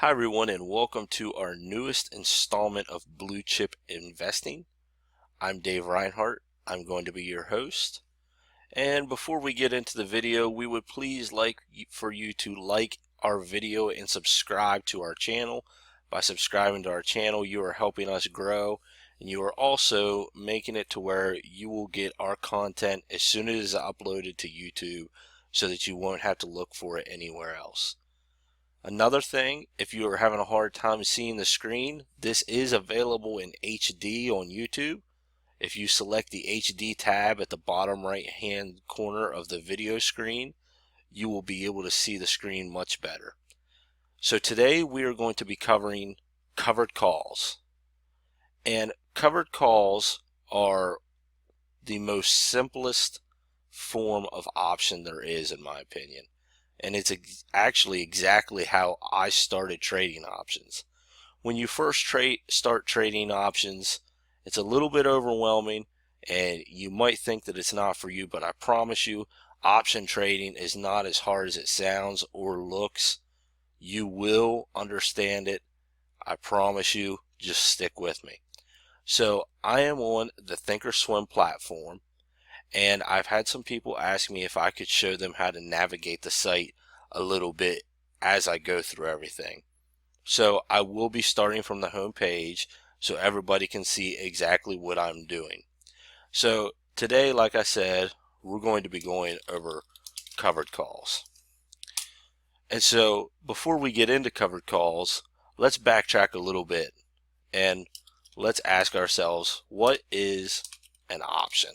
Hi everyone, and welcome to our newest installment of Blue Chip Investing. I'm Dave Reinhardt. I'm going to be your host. And before we get into the video, we would please like for you to like our video and subscribe to our channel. By subscribing to our channel, you are helping us grow, and you are also making it to where you will get our content as soon as it is uploaded to YouTube so that you won't have to look for it anywhere else. Another thing, if you are having a hard time seeing the screen, this is available in HD on YouTube. If you select the HD tab at the bottom right hand corner of the video screen, you will be able to see the screen much better. So today we are going to be covering covered calls. And covered calls are the most simplest form of option there is, in my opinion. And it's actually exactly how I started trading options. When you first start trading options, it's a little bit overwhelming and you might think that it's not for you, but I promise you, option trading is not as hard as it sounds or looks. You will understand it. I promise you, just stick with me. So I am on the Thinkorswim platform, and I've had some people ask me if I could show them how to navigate the site a little bit as I go through everything. So I will be starting from the home page so everybody can see exactly what I'm doing. So today, like I said, we're going to be going over covered calls. And so before we get into covered calls, let's backtrack a little bit and let's ask ourselves, what is an option?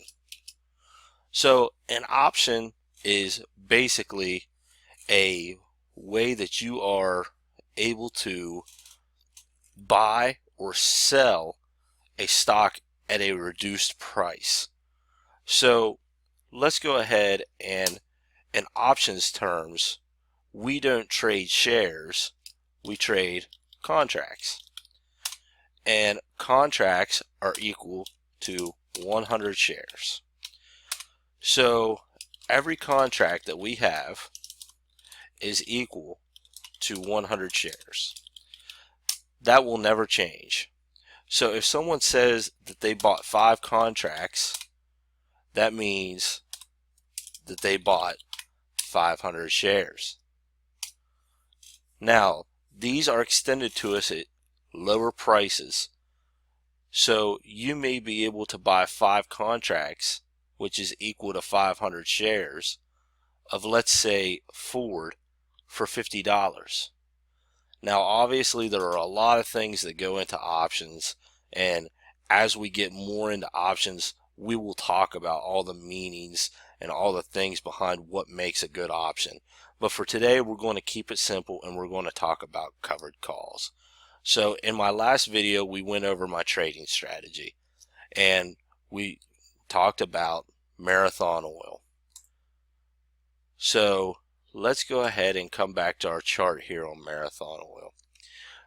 So an option is basically a way that you are able to buy or sell a stock at a reduced price. So let's go ahead and in options terms, we don't trade shares, we trade contracts. And contracts are equal to 100 shares. So every contract that we have is equal to 100 shares. That will never change. So if someone says that they bought 5 contracts, that means that they bought 500 shares. Now, these are extended to us at lower prices. So you may be able to buy 5 contracts, which is equal to 500 shares of, let's say, Ford for $50. Now obviously there are a lot of things that go into options, and as we get more into options we will talk about all the meanings and all the things behind what makes a good option. But for today we're going to keep it simple and we're going to talk about covered calls. So in my last video we went over my trading strategy and we talked about Marathon Oil. So let's go ahead and come back to our chart here on Marathon Oil.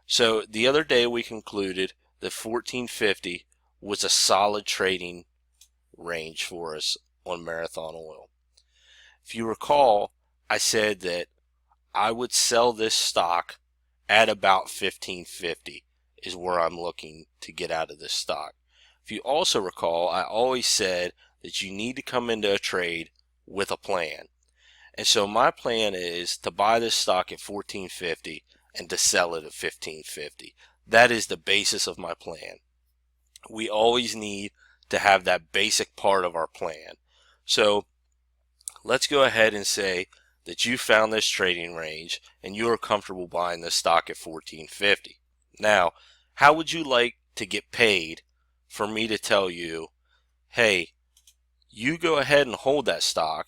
So the other day we concluded that 1450 was a solid trading range for us on Marathon Oil. If you recall, I said that I would sell this stock at about 1550 is where I'm looking to get out of this stock. If you also recall, I always said that you need to come into a trade with a plan. And so my plan is to buy this stock at 1450 and to sell it at 1550. That is the basis of my plan. We always need to have that basic part of our plan. So let's go ahead and say that you found this trading range and you are comfortable buying this stock at 1450. Now, how would you like to get paid for me to tell you, hey, you go ahead and hold that stock,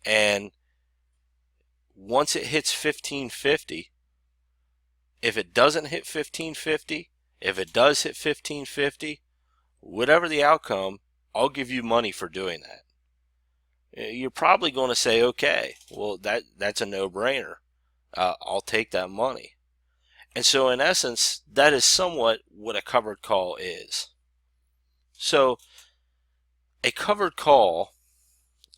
and once it hits 1550, if it doesn't hit 1550, if it does hit 1550, whatever the outcome, I'll give you money for doing that. You're probably going to say, okay, well that's a no-brainer. I'll take that money. And so in essence, that is somewhat what a covered call is. So a covered call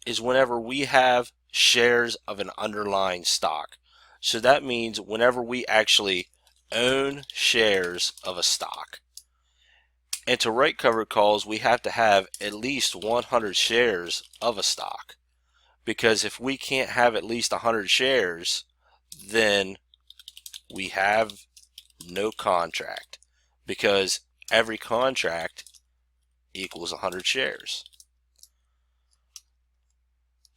is whenever we have shares of an underlying stock. So that means whenever we actually own shares of a stock, and to write covered calls, we have to have at least 100 shares of a stock. Because if we can't have at least 100 shares, then we have no contract. Because every contract equals 100 shares.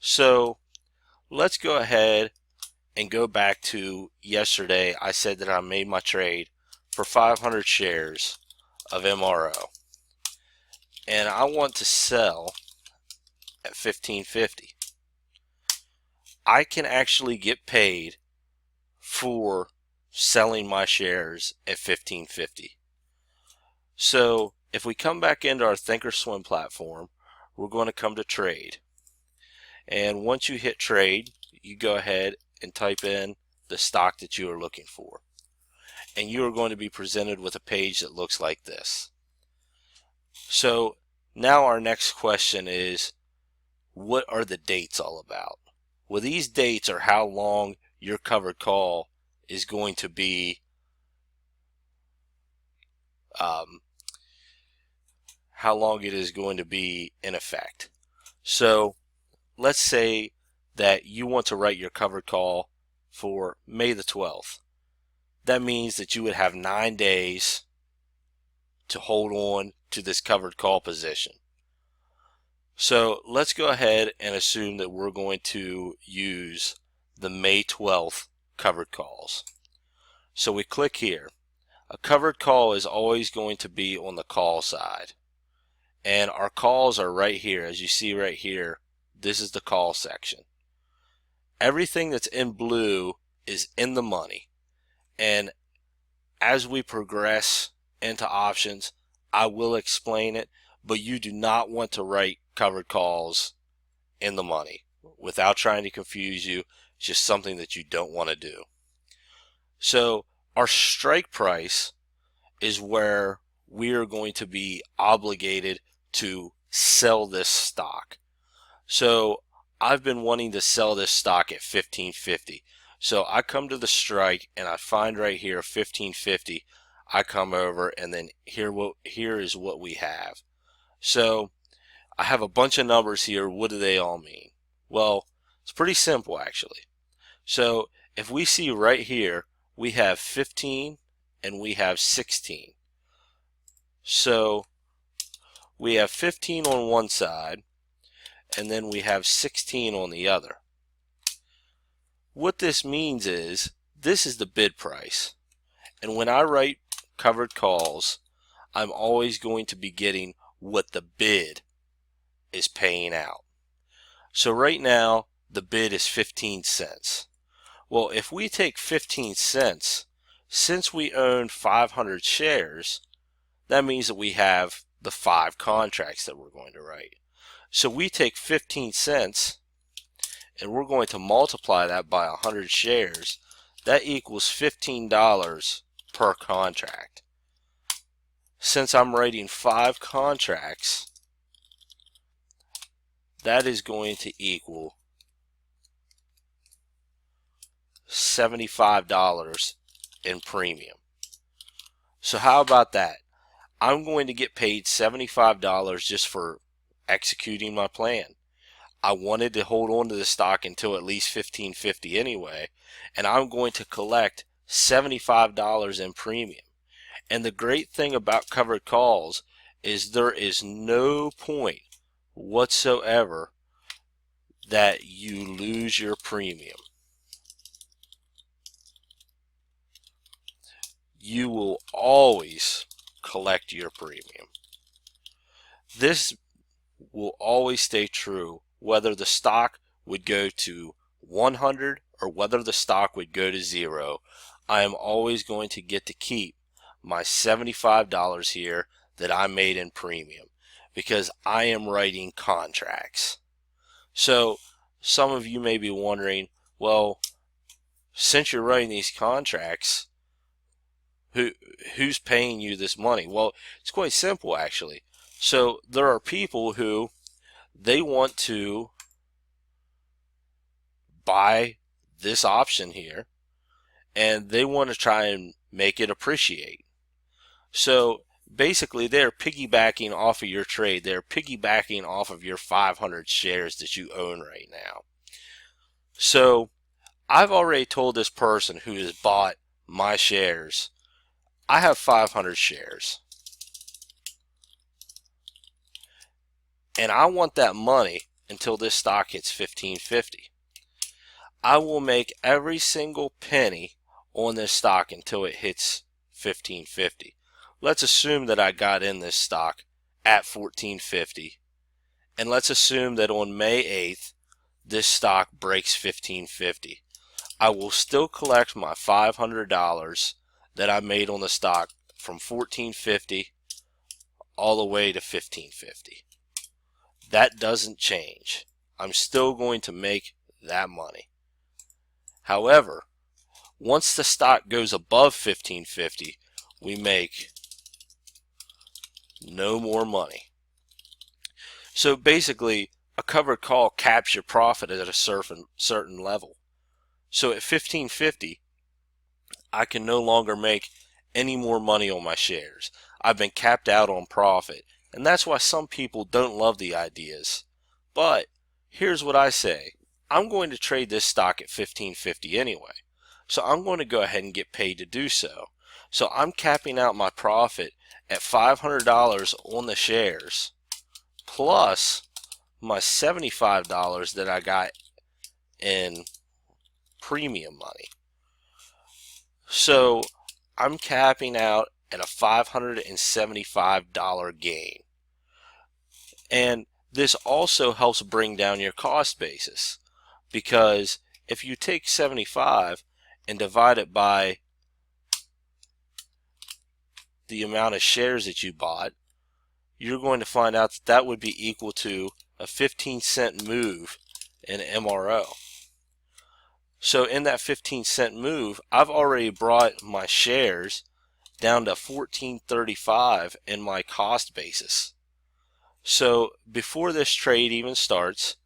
So let's go ahead and go back to yesterday. I said that I made my trade for 500 shares of MRO, and I want to sell at $15.50. I can actually get paid for selling my shares at $15.50. So if we come back into our Thinkorswim platform, we're going to come to trade, and once you hit trade, you go ahead and type in the stock that you are looking for, and you are going to be presented with a page that looks like this. So now our next question is, what are the dates all about? Well, these dates are how long your covered call is going to be how long it is going to be in effect. So let's say that you want to write your covered call for May the 12th. That means that you would have 9 days to hold on to this covered call position. So let's go ahead and assume that we're going to use the May 12th covered calls. So we click here. A covered call is always going to be on the call side. And our calls are right here. As you see right here, this is the call section. Everything that's in blue is in the money. And as we progress into options, I will explain it, but you do not want to write covered calls in the money. Without trying to confuse you, it's just something that you don't want to do. So our strike price is where we are going to be obligated to sell this stock. So I've been wanting to sell this stock at $15.50. So I come to the strike and I find right here $15.50. I come over, and then here is what we have. So I have a bunch of numbers here. What do they all mean? Well, it's pretty simple actually. So if we see right here, we have 15 and we have 16. So we have 15 on one side, and then we have 16 on the other. What this means is, this is the bid price. And when I write covered calls, I'm always going to be getting what the bid is paying out. So right now, the bid is 15 cents. Well, if we take 15 cents, since we own 500 shares, that means that we have the 5 contracts that we're going to write. So we take 15 cents and we're going to multiply that by 100 shares. That equals $15 per contract. Since I'm writing 5 contracts, that is going to equal $75 in premium. So how about that? I'm going to get paid $75 just for executing my plan. I wanted to hold on to the stock until at least $15.50 anyway, and I'm going to collect $75 in premium. And the great thing about covered calls is there is no point whatsoever that you lose your premium. You will always collect your premium. This will always stay true whether the stock would go to 100 or whether the stock would go to 0. I am always going to get to keep my $75 here that I made in premium because I am writing contracts. So some of you may be wondering, well, since you're writing these contracts, who's paying you this money? Well, it's quite simple actually. So there are people who they want to buy this option here, and they want to try and make it appreciate. So basically they're piggybacking off of your trade. They're piggybacking off of your 500 shares that you own right now. So I've already told this person who has bought my shares, I have 500 shares, and I want that money until this stock hits $15.50. I will make every single penny on this stock until it hits $15.50. Let's assume that I got in this stock at $14.50, and let's assume that on May 8th this stock breaks $15.50. I will still collect my $500 that I made on the stock from $14.50 all the way to $15.50. That doesn't change. I'm still going to make that money. However, once the stock goes above $15.50, we make no more money. So basically, a covered call caps your profit at a certain level. So at $15.50, I can no longer make any more money on my shares. I've been capped out on profit, and that's why some people don't love the ideas. But here's what I say. I'm going to trade this stock at $15.50 anyway, so I'm going to go ahead and get paid to do so. So I'm capping out my profit at $500 on the shares, plus my $75 that I got in premium money. So I'm capping out at a $575 gain. And this also helps bring down your cost basis, because if you take 75 and divide it by the amount of shares that you bought, you're going to find out that that would be equal to a 15-cent move in MRO. So in that 15-cent move, I've already brought my shares down to $14.35 in my cost basis. So before this trade even starts,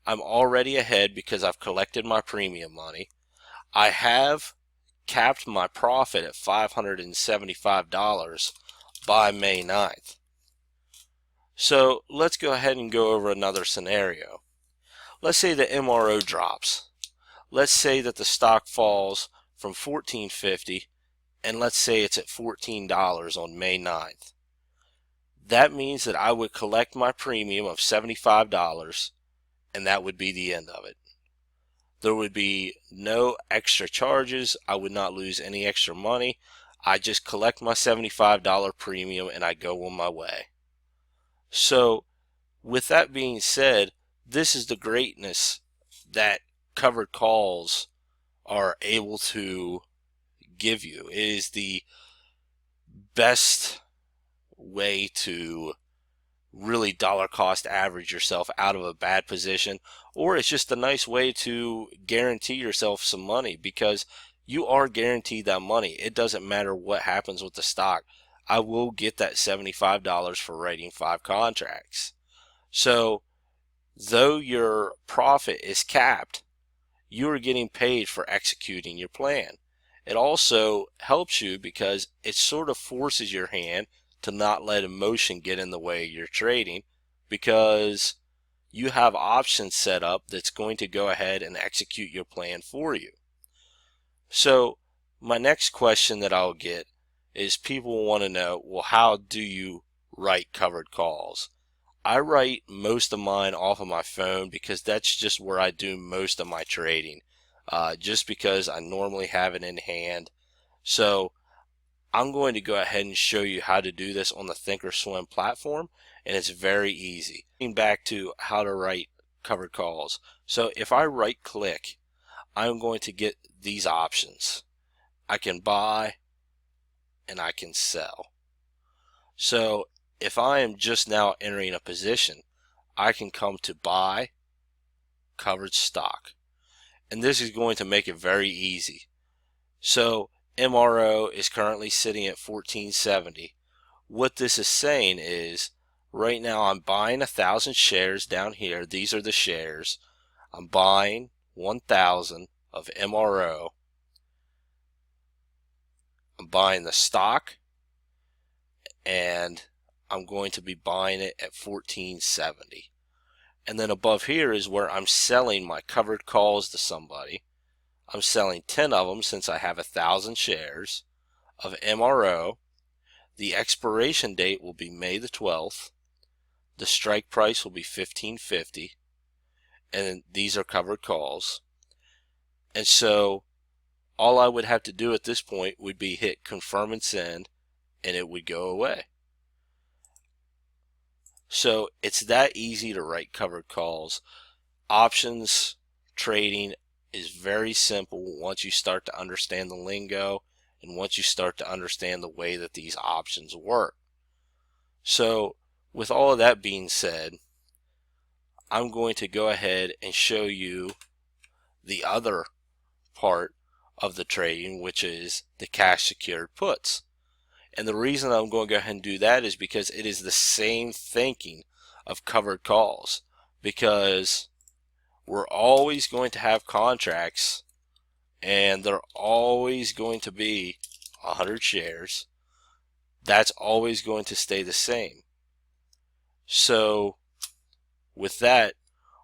I'm already ahead because I've collected my premium money. I have capped my profit at $575 by May 9th. So let's go ahead and go over another scenario. Let's say the MRO drops. Let's say that the stock falls from $14.50, and let's say it's at $14 on May 9th. That means that I would collect my premium of $75, and that would be the end of it. There would be no extra charges. I would not lose any extra money. I just collect my $75 premium and I go on my way. So with that being said, this is the greatness that covered calls are able to give you. It is the best way to really dollar cost average yourself out of a bad position, or it's just a nice way to guarantee yourself some money, because you are guaranteed that money. It doesn't matter what happens with the stock. I will get that $75 for writing 5 contracts. So though your profit is capped, you are getting paid for executing your plan. It also helps you because it sort of forces your hand to not let emotion get in the way of your trading, because you have options set up that's going to go ahead and execute your plan for you. So my next question that I'll get is people want to know, well, how do you write covered calls? I write most of mine off of my phone because that's just where I do most of my trading, just because I normally have it in hand. So I'm going to go ahead and show you how to do this on the Thinkorswim platform, and it's very easy. Getting back to how to write covered calls. So if I right click, I'm going to get these options. I can buy and I can sell. So if I am just now entering a position, I can come to buy covered stock, and this is going to make it very easy. So MRO is currently sitting at $14.70. What this is saying is right now I'm buying 1,000 shares down here. These are the shares. I'm buying 1,000 of MRO, buying the stock, and I'm going to be buying it at $14.70. And then above here is where I'm selling my covered calls to somebody. I'm selling 10 of them since I have 1,000 shares of MRO. The expiration date will be May the 12th. The strike price will be $15.50. And these are covered calls. And so all I would have to do at this point would be hit confirm and send, and it would go away. So it's that easy to write covered calls. Options trading is very simple once you start to understand the lingo and once you start to understand the way that these options work. So with all of that being said, I'm going to go ahead and show you the other part of the trading, which is the cash secured puts. And the reason I'm going to go ahead and do that is because it is the same thinking of covered calls, because we're always going to have contracts and they're always going to be 100 shares. That's always going to stay the same. So with that,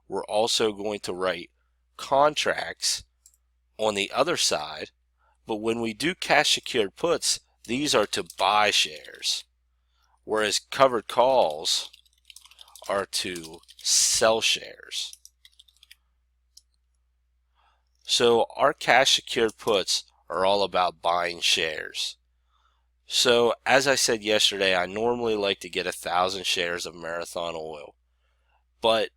we're also going to write contracts on the other side, but when we do cash secured puts, these are to buy shares, whereas covered calls are to sell shares. So our cash secured puts are all about buying shares. So as I said yesterday, I normally like to get 1,000 shares of Marathon Oil, but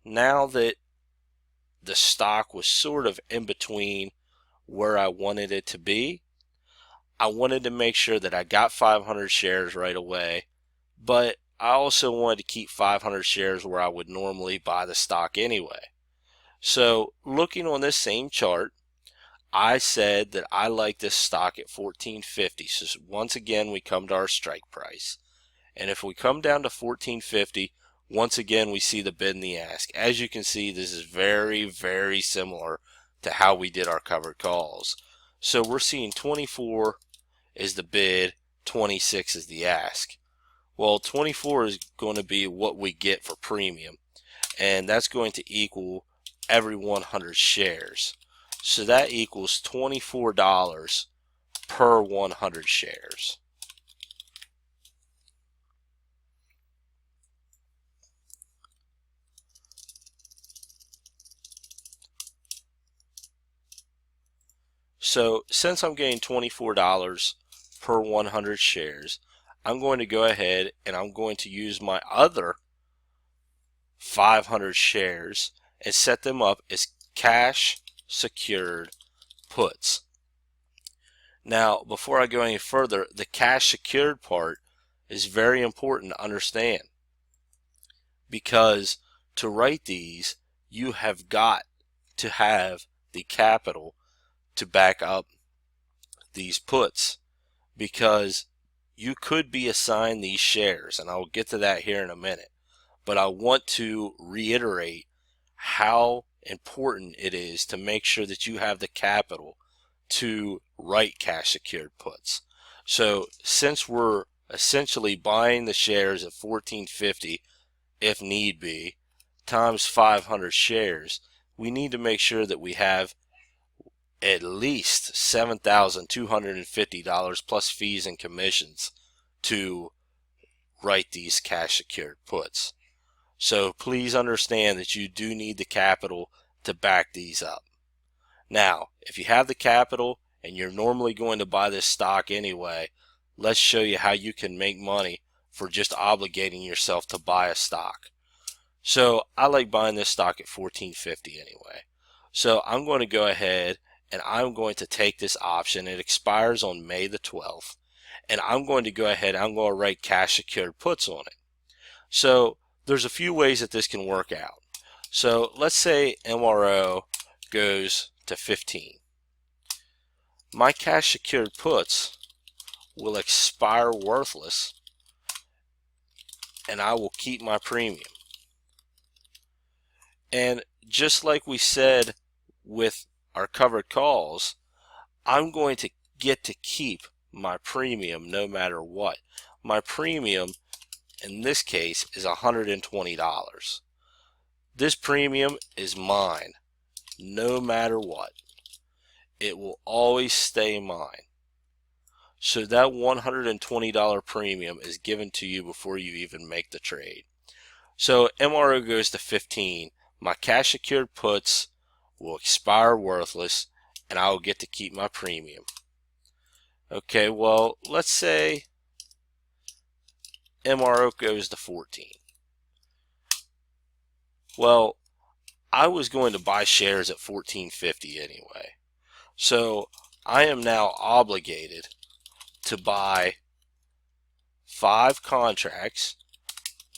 now that the stock was sort of in between where I wanted it to be, I wanted to make sure that I got 500 shares right away, but I also wanted to keep 500 shares where I would normally buy the stock anyway. So looking on this same chart, I said that I like this stock at $14.50. So once again, we come to our strike price. And if we come down to $14.50, once again, we see the bid and the ask. As you can see, this is very, very similar to how we did our covered calls. So we're seeing 24 is the bid, 26 is the ask. Well, 24 is going to be what we get for premium, and that's going to equal every 100 shares. So that equals $24 per 100 shares. So since I'm getting $24 per 100 shares, I'm going to go ahead and I'm going to use my other 500 shares and set them up as cash secured puts. Now, before I go any further, the cash secured part is very important to understand, because to write these, you have got to have the capital to back up these puts, because you could be assigned these shares, and I'll get to that here in a minute. But I want to reiterate how important it is to make sure that you have the capital to write cash secured puts. So since we're essentially buying the shares at $14.50 if need be times 500 shares, we need to make sure that we have at least $7,250 plus fees and commissions to write these cash secured puts. So please understand that you do need the capital to back these up. Now, if you have the capital and you're normally going to buy this stock anyway, let's show you how you can make money for just obligating yourself to buy a stock. So I like buying this stock at $14.50 anyway. So I'm going to go ahead and I'm going to take this option. It expires on May the 12th. And I'm going to go ahead and I'm going to write cash secured puts on it. So there's a few ways that this can work out. So let's say MRO goes to 15. My cash secured puts will expire worthless, and I will keep my premium. And just like we said with our covered calls, I'm going to get to keep my premium no matter what. My premium in this case is $120. This premium is mine no matter what. It will always stay mine. So that $120 premium is given to you before you even make the trade. So MRO goes to 15. My cash secured puts will expire worthless and I will get to keep my premium. Okay, well, let's say MRO goes to 14. Well, I was going to buy shares at $14.50 anyway. So I am now obligated to buy 5 contracts,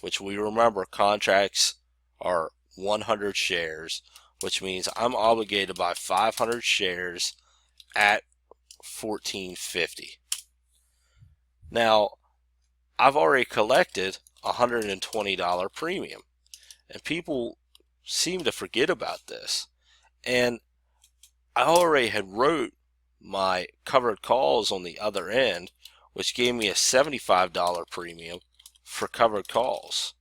which we remember contracts are 100 shares, which means I'm obligated to buy 500 shares at $14.50. Now, I've already collected $120 premium, and people seem to forget about this. And I already had wrote my covered calls on the other end, which gave me a $75 premium for covered calls.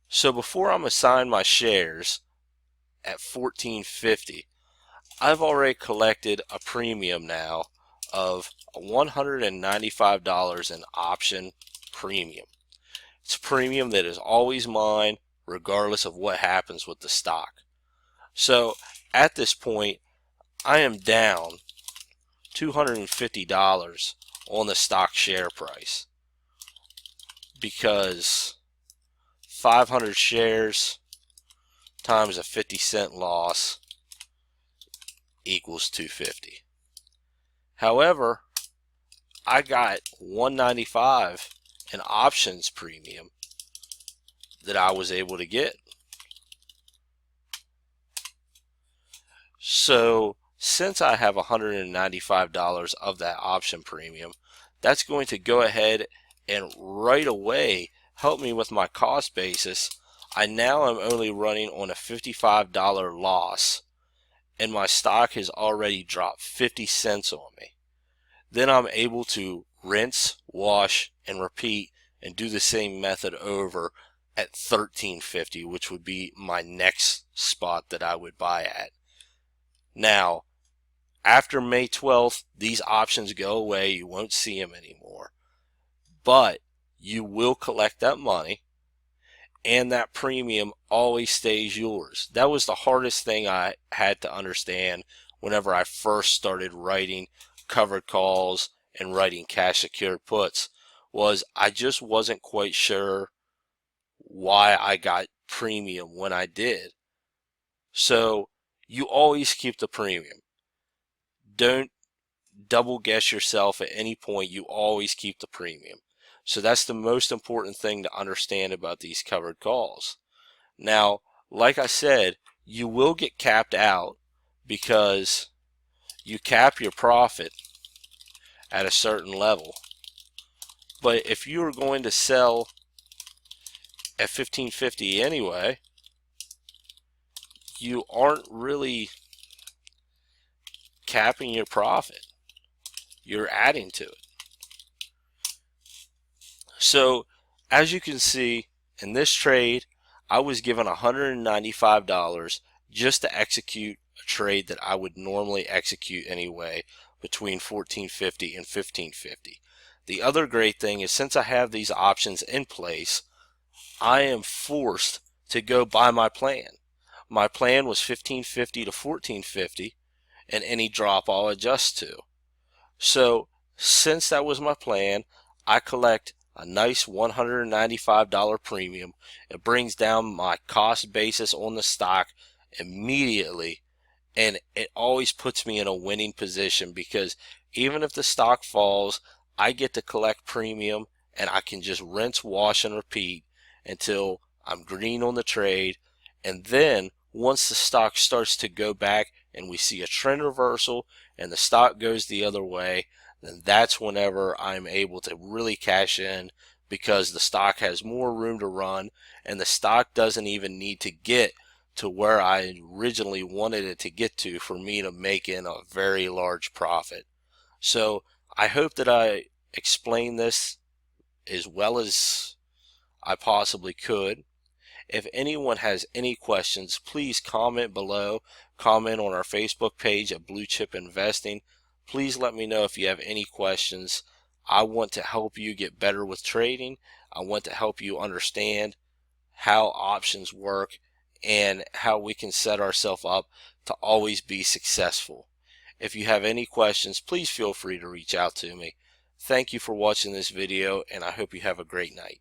So before I'm assigned my shares at $14.50, I've already collected a premium now of $195 in option premium. It's a premium that is always mine regardless of what happens with the stock. So at this point, I am down $250 on the stock share price because 500 shares times a 50-cent loss equals $250. However, I got $195 in options premium that I was able to get. So since I have $195 of that option premium, that's going to go ahead and right away help me with my cost basis. I now am only running on a $55 loss, and my stock has already dropped 50 cents on me. Then I'm able to rinse, wash, and repeat and do the same method over at $13.50, which would be my next spot that I would buy at. Now, after May 12th, these options go away. You won't see them anymore. But you will collect that money, and that premium always stays yours. That was the hardest thing I had to understand whenever I first started writing covered calls and writing cash secured puts, was I just wasn't quite sure why I got premium when I did. So you always keep the premium. Don't double guess yourself at any point. You always keep the premium. So that's the most important thing to understand about these covered calls. Now, like I said, you will get capped out because you cap your profit at a certain level. But if you are going to sell at $15.50 anyway, you aren't really capping your profit. You're adding to it. So as you can see in this trade, I was given $195 just to execute a trade that I would normally execute anyway between $14.50 and $15.50. The other great thing is, since I have these options in place, I am forced to go by my plan. My plan was $15.50 to $14.50, and any drop I'll adjust to. So since that was my plan, I collect a nice $195 premium. It brings down my cost basis on the stock immediately, and it always puts me in a winning position because even if the stock falls, I get to collect premium and I can just rinse, wash, and repeat until I'm green on the trade. And then once the stock starts to go back and we see a trend reversal and the stock goes the other way, then that's whenever I'm able to really cash in, because the stock has more room to run and the stock doesn't even need to get to where I originally wanted it to get to for me to make in a very large profit. So I hope that I explained this as well as I possibly could. If anyone has any questions, please comment below. Comment on our Facebook page at Blue Chip Investing. Please let me know if you have any questions. I want to help you get better with trading. I want to help you understand how options work and how we can set ourselves up to always be successful. If you have any questions, please feel free to reach out to me. Thank you for watching this video, and I hope you have a great night.